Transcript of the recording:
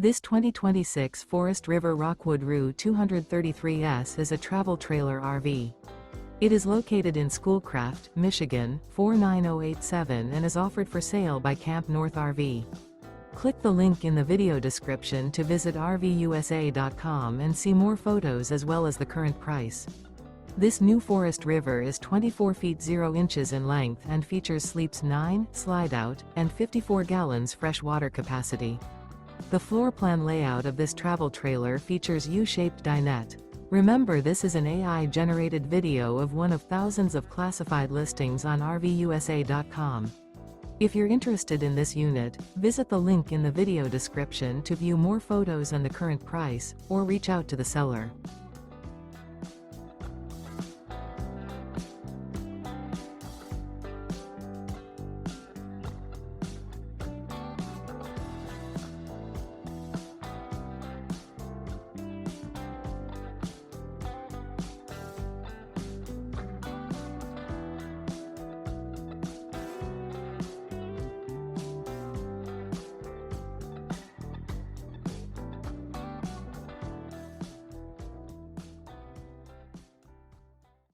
This 2026 Forest River Rockwood Roo 233S is a travel trailer RV. It is located in Schoolcraft, Michigan, 49087 and is offered for sale by CampNorth RV. Click the link in the video description to visit RVUSA.com and see more photos as well as the current price. This new Forest River is 24 feet 0 inches in length and features sleeps 9, Slideout, and 54 gallons fresh water capacity. The floor plan layout of this travel trailer features U-Shaped Dinette. Remember, this is an AI-generated video of one of thousands of classified listings on RVUSA.com. If you're interested in this unit, visit the link in the video description to view more photos and the current price, or reach out to the seller.